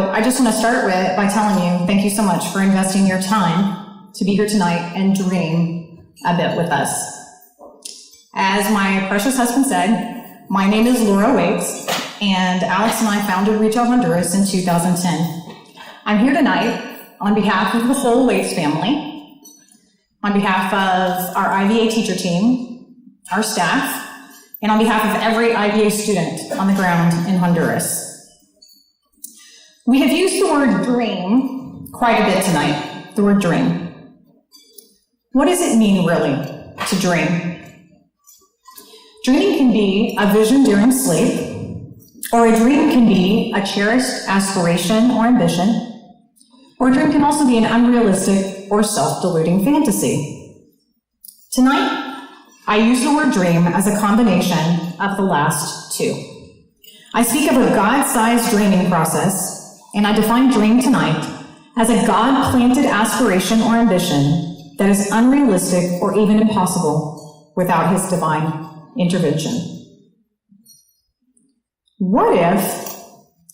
I just want to start by telling you thank you so much for investing your time to be here tonight and dream a bit with us. As my precious husband said, my name is Laura Waits, and Alex and I founded Reach Out Honduras in 2010. I'm here tonight on behalf of the whole Waits family, on behalf of our IVA teacher team, our staff, and on behalf of every IVA student on the ground in Honduras. We have used the word dream quite a bit tonight, the word dream. What does it mean, really, to dream? Dreaming can be a vision during sleep, or a dream can be a cherished aspiration or ambition, or a dream can also be an unrealistic or self-deluding fantasy. Tonight, I use the word dream as a combination of the last two. I speak of a God-sized dreaming process, and I define dream tonight as a God-planted aspiration or ambition that is unrealistic or even impossible without his divine intervention. What if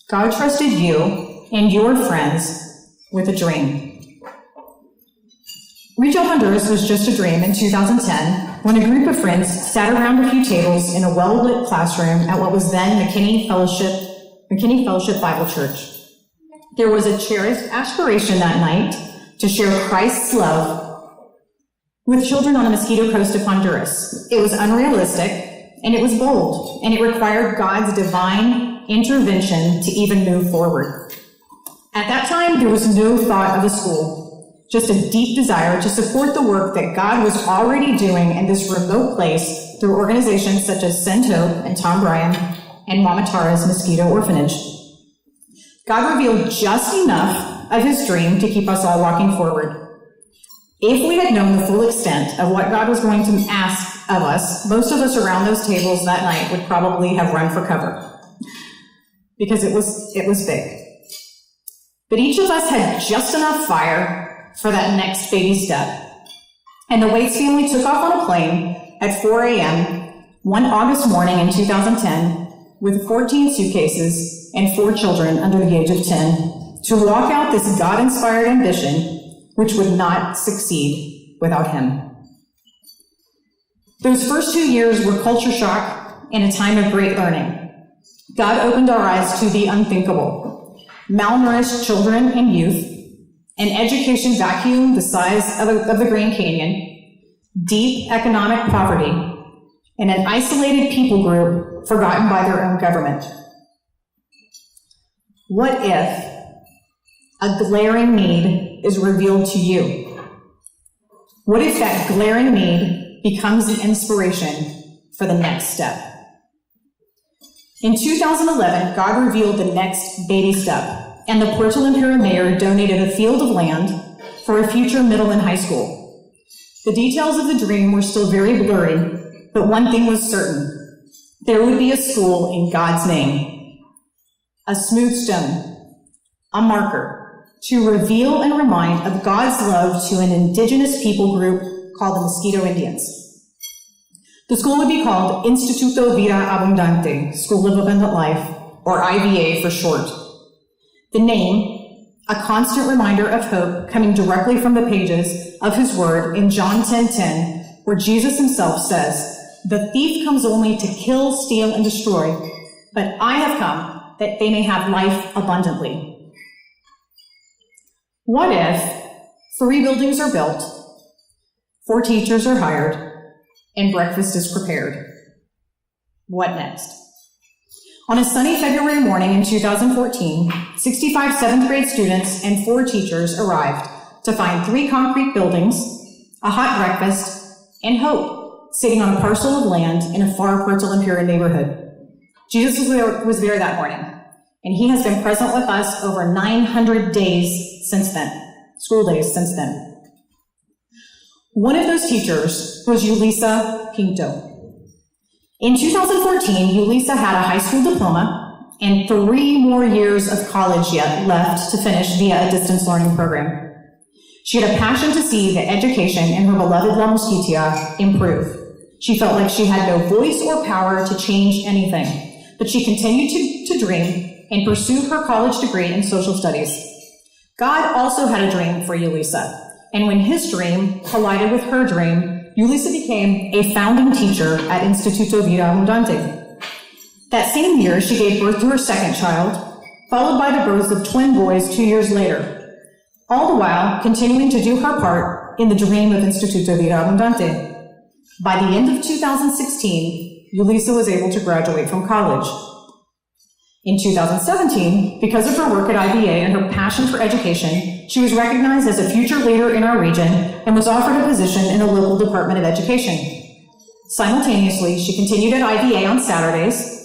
God trusted you and your friends with a dream? Reach Out Honduras was just a dream in 2010 when a group of friends sat around a few tables in a well-lit classroom at what was then McKinney Fellowship Bible Church. There was a cherished aspiration that night to share Christ's love with children on the Mosquito Coast of Honduras. It was unrealistic, and it was bold, and it required God's divine intervention to even move forward. At that time, there was no thought of a school, just a deep desire to support the work that God was already doing in this remote place through organizations such as Send Hope and Tom Bryan and Mama Tara's Mosquito Orphanage. God revealed just enough of his dream to keep us all walking forward. If we had known the full extent of what God was going to ask of us, most of us around those tables that night would probably have run for cover, because it was big. But each of us had just enough fire for that next baby step. And the Waits family took off on a plane at 4 a.m. one August morning in 2010 with 14 suitcases and 4 children under the age of 10 to walk out this God-inspired ambition which would not succeed without him. Those first 2 years were culture shock and a time of great learning. God opened our eyes to the unthinkable: malnourished children and youth, an education vacuum the size of the Grand Canyon, deep economic poverty, and an isolated people group forgotten by their own government. What if a glaring need is revealed to you? What if that glaring need becomes the inspiration for the next step? In 2011, God revealed the next baby step, and the Puerto Limpia mayor donated a field of land for a future middle and high school. The details of the dream were still very blurry, but one thing was certain: there would be a school in God's name. A smooth stone, a marker, to reveal and remind of God's love to an indigenous people group called the Mosquito Indians. The school would be called Instituto Vida Abundante, School of Abundant Life, or IVA for short. The name, a constant reminder of hope coming directly from the pages of his word in John 10:10, where Jesus himself says, "The thief comes only to kill, steal, and destroy, but I have come that they may have life abundantly." What if 3 buildings are built, 4 teachers are hired, and breakfast is prepared? What next? On a sunny February morning in 2014, 65 7th grade students and 4 teachers arrived to find 3 concrete buildings, a hot breakfast, and hope sitting on a parcel of land in a far Puerto Limpia neighborhood. Jesus was there that morning, and he has been present with us over 900 days since then, school days since then. One of those teachers was Yulisa Pinto. In 2014, Yulisa had a high school diploma and 3 more years of college yet left to finish via a distance learning program. She had a passion to see the education in her beloved La Mosquitia improve. She felt like she had no voice or power to change anything, but she continued to dream and pursue her college degree in social studies. God also had a dream for Yulisa, and when his dream collided with her dream, Yulisa became a founding teacher at Instituto Vida Abundante. That same year, she gave birth to her second child, followed by the births of twin boys 2 years later, all the while continuing to do her part in the dream of Instituto Vida Abundante. By the end of 2016, Yulisa was able to graduate from college. In 2017, because of her work at IVA and her passion for education, she was recognized as a future leader in our region and was offered a position in the local Department of Education. Simultaneously, she continued at IVA on Saturdays,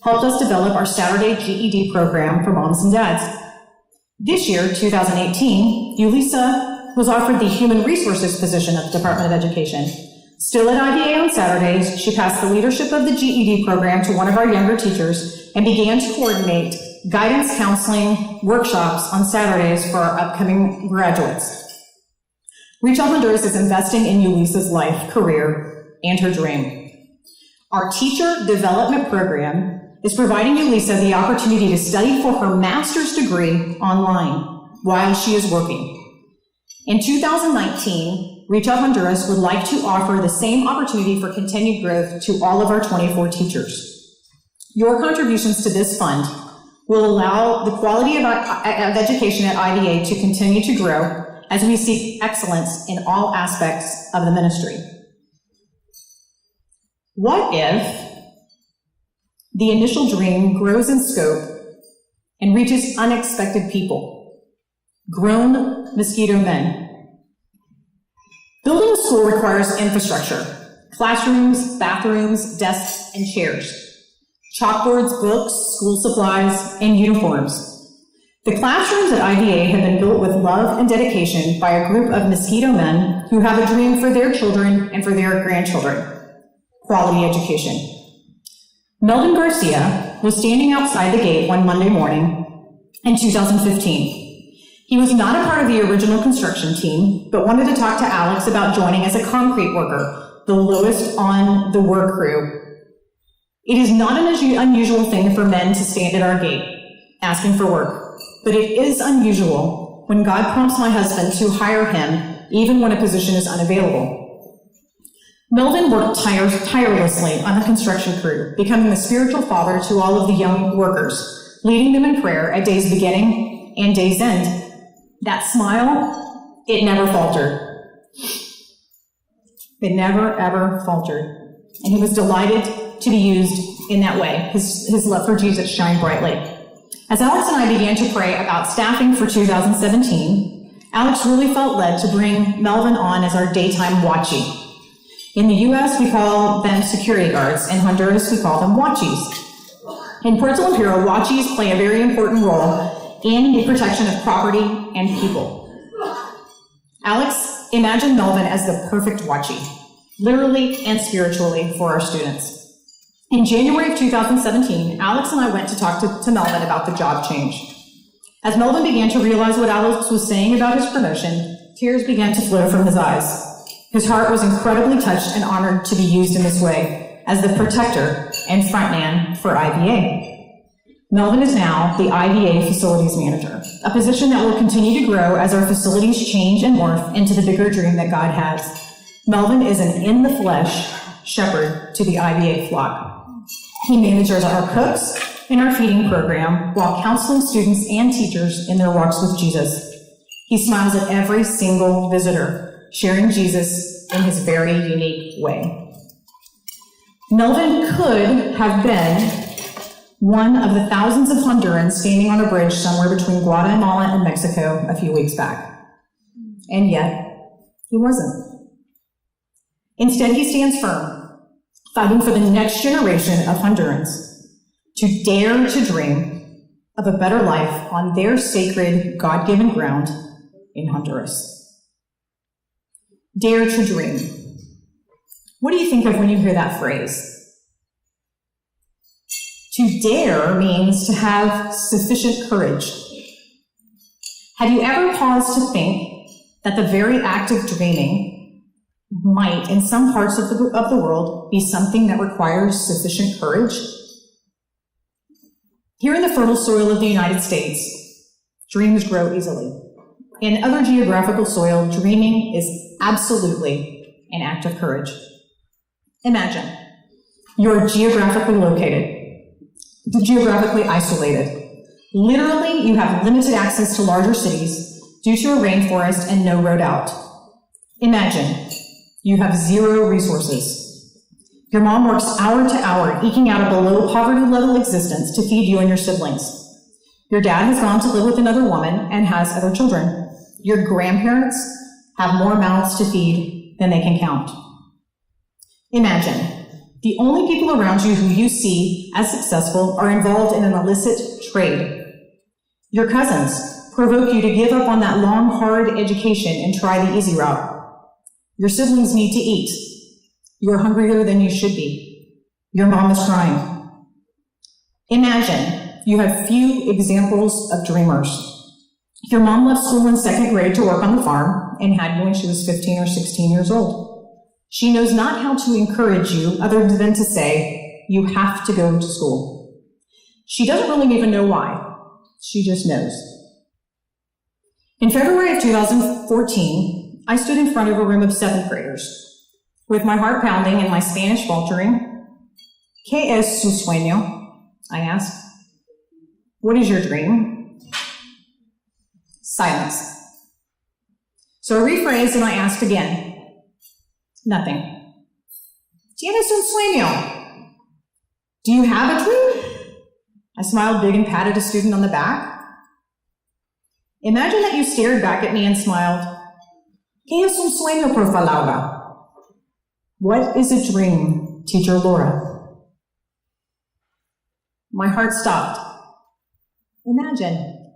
helped us develop our Saturday GED program for moms and dads. This year, 2018, Yulisa was offered the Human Resources position at the Department of Education. Still at IVA on Saturdays, she passed the leadership of the GED program to one of our younger teachers and began to coordinate guidance counseling workshops on Saturdays for our upcoming graduates. Reach Out Honduras is investing in Yulisa's life, career, and her dream. Our teacher development program is providing Yulisa the opportunity to study for her master's degree online while she is working. In 2019, Reach Out Honduras would like to offer the same opportunity for continued growth to all of our 24 teachers. Your contributions to this fund will allow the quality of education at IVA to continue to grow as we seek excellence in all aspects of the ministry. What if the initial dream grows in scope and reaches unexpected people? Grown mosquito men. Building a school requires infrastructure: classrooms, bathrooms, desks, and chairs, chalkboards, books, school supplies, and uniforms. The classrooms at IVA have been built with love and dedication by a group of mosquito men who have a dream for their children and for their grandchildren: quality education. Melvin Garcia was standing outside the gate one Monday morning in 2015. He was not a part of the original construction team, but wanted to talk to Alex about joining as a concrete worker, the lowest on the work crew. It is not an unusual thing for men to stand at our gate, asking for work, but it is unusual when God prompts my husband to hire him, even when a position is unavailable. Melvin worked tirelessly on the construction crew, becoming the spiritual father to all of the young workers, leading them in prayer at day's beginning and day's end. That smile, it never faltered. It never, ever faltered. And he was delighted to be used in that way. His love for Jesus shined brightly. As Alex and I began to pray about staffing for 2017, Alex really felt led to bring Melvin on as our daytime watchie. In the U.S., we call them security guards. In Honduras, we call them watchies. In Puerto Lampiro, watchies play a very important role in the protection of property and people. Alex imagined Melvin as the perfect watchie, literally and spiritually, for our students. In January of 2017, Alex and I went to talk to Melvin about the job change. As Melvin began to realize what Alex was saying about his promotion, tears began to flow from his eyes. His heart was incredibly touched and honored to be used in this way as the protector and frontman for IVA. Melvin is now the IVA Facilities Manager, a position that will continue to grow as our facilities change and morph into the bigger dream that God has. Melvin is an in-the-flesh shepherd to the IVA flock. He manages our cooks in our feeding program while counseling students and teachers in their walks with Jesus. He smiles at every single visitor, sharing Jesus in his very unique way. Melvin could have been one of the thousands of Hondurans standing on a bridge somewhere between Guatemala and Mexico a few weeks back. And yet, he wasn't. Instead, he stands firm, fighting for the next generation of Hondurans to dare to dream of a better life on their sacred, God-given ground in Honduras. Dare to dream. What do you think of when you hear that phrase? To dare means to have sufficient courage. Have you ever paused to think that the very act of dreaming might, in some parts of the world, be something that requires sufficient courage? Here in the fertile soil of the United States, dreams grow easily. In other geographical soil, dreaming is absolutely an act of courage. Imagine you're geographically isolated. Literally, you have limited access to larger cities due to a rainforest and no road out. Imagine you have zero resources. Your mom works hour to hour, eking out a below poverty level existence to feed you and your siblings. Your dad has gone to live with another woman and has other children. Your grandparents have more mouths to feed than they can count. Imagine the only people around you who you see as successful are involved in an illicit trade. Your cousins provoke you to give up on that long, hard education and try the easy route. Your siblings need to eat. You're hungrier than you should be. Your mom is crying. Imagine you have few examples of dreamers. Your mom left school in 2nd grade to work on the farm and had you when she was 15 or 16 years old. She knows not how to encourage you other than to say, you have to go to school. She doesn't really even know why. She just knows. In February of 2014, I stood in front of a room of 7th graders. With my heart pounding and my Spanish faltering, ¿Qué es su sueño? I asked. What is your dream? Silence. So I rephrased and I asked again. Nothing. ¿Tienes un sueño? Do you have a dream? I smiled big and patted a student on the back. Imagine that you stared back at me and smiled. ¿Qué es un sueño, profa Laura? What is a dream, Teacher Laura? My heart stopped. Imagine,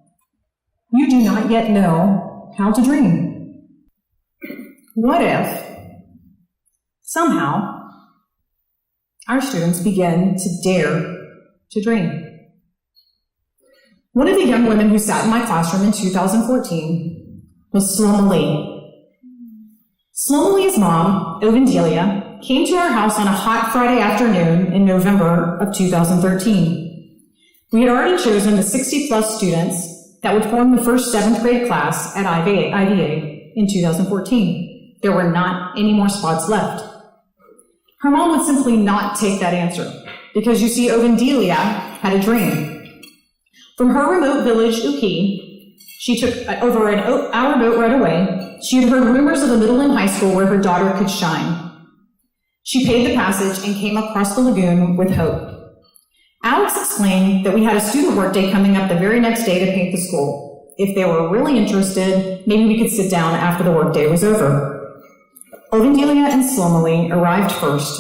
you do not yet know how to dream. What if, somehow, our students begin to dare to dream? One of the young women who sat in my classroom in 2014 was Sloma Lee. Sloma Lee's mom, Ovendelia, came to our house on a hot Friday afternoon in November of 2013. We had already chosen the 60-plus students that would form the first 7th grade class at IVA in 2014. There were not any more spots left. Her mom would simply not take that answer because, you see, Ovendelia had a dream. From her remote village, Uki, she took over an hour boat right away. She had heard rumors of a middle and high school where her daughter could shine. She paid the passage and came across the lagoon with hope. Alex explained that we had a student workday coming up the very next day to paint the school. If they were really interested, maybe we could sit down after the workday was over. Ovendelia and Sloma Lee arrived first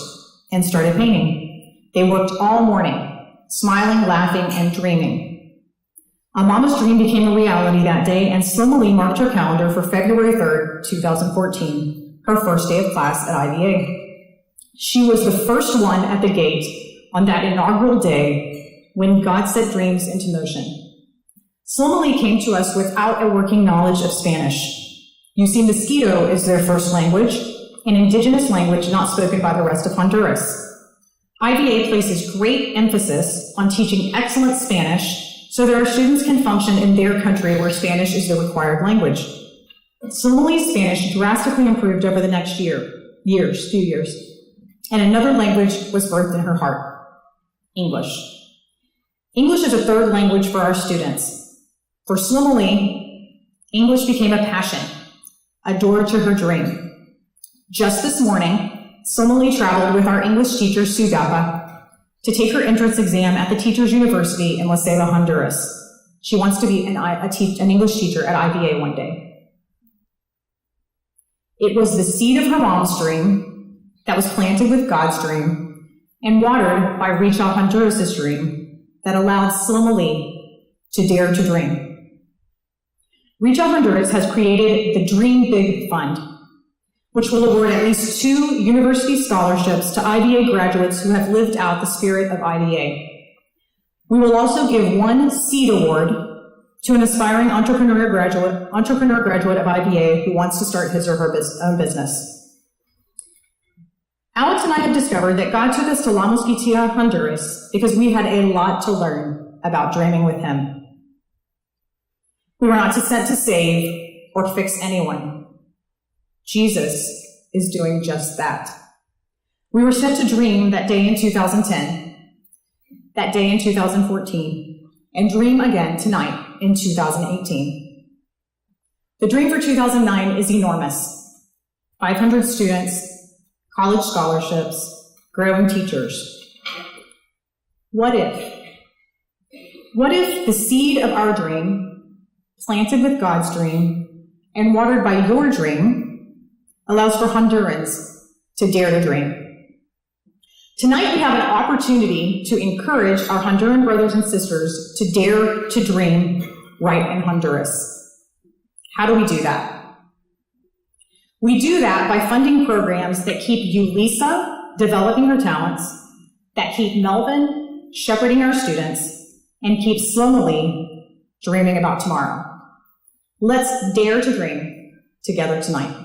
and started painting. They worked all morning, smiling, laughing, and dreaming. A mama's dream became a reality that day, and Sloma Lee marked her calendar for February 3rd, 2014, her first day of class at IVA. She was the first one at the gate on that inaugural day when God set dreams into motion. Sloma Lee came to us without a working knowledge of Spanish. You see, Mosquito is their first language, an indigenous language not spoken by the rest of Honduras. IVA places great emphasis on teaching excellent Spanish so that our students can function in their country where Spanish is the required language. Sloma Lee's Spanish drastically improved over the next few years, and another language was birthed in her heart, English. English is a third language for our students. For Sloma Lee, English became a passion, a door to her dream. Just this morning, Sloma Lee traveled with our English teacher, Sue Gapa, to take her entrance exam at the Teachers University in La Ceiba, Honduras. She wants to be an English teacher at IVA one day. It was the seed of her mom's dream that was planted with God's dream and watered by Reach Out Honduras' dream that allowed Sloma Lee to dare to dream. Reach Out Honduras has created the Dream Big Fund, which will award at least 2 university scholarships to IVA graduates who have lived out the spirit of IVA. We will also give 1 Seed Award to an aspiring entrepreneur graduate of IVA who wants to start his or her own business. Alex and I have discovered that God took us to La Mosquitia, Honduras, because we had a lot to learn. about dreaming with him. We were not sent to save or fix anyone. Jesus is doing just that. We were sent to dream that day in 2010, that day in 2014, and dream again tonight in 2018. The dream for 2009 is enormous. 500 students, college scholarships, growing teachers. What if? What if the seed of our dream, planted with God's dream, and watered by your dream, allows for Hondurans to dare to dream? Tonight we have an opportunity to encourage our Honduran brothers and sisters to dare to dream right in Honduras. How do we do that? We do that by funding programs that keep Lisa developing her talents, that keep Melvin shepherding our students, and keep Slowly dreaming about tomorrow. Let's dare to dream together tonight.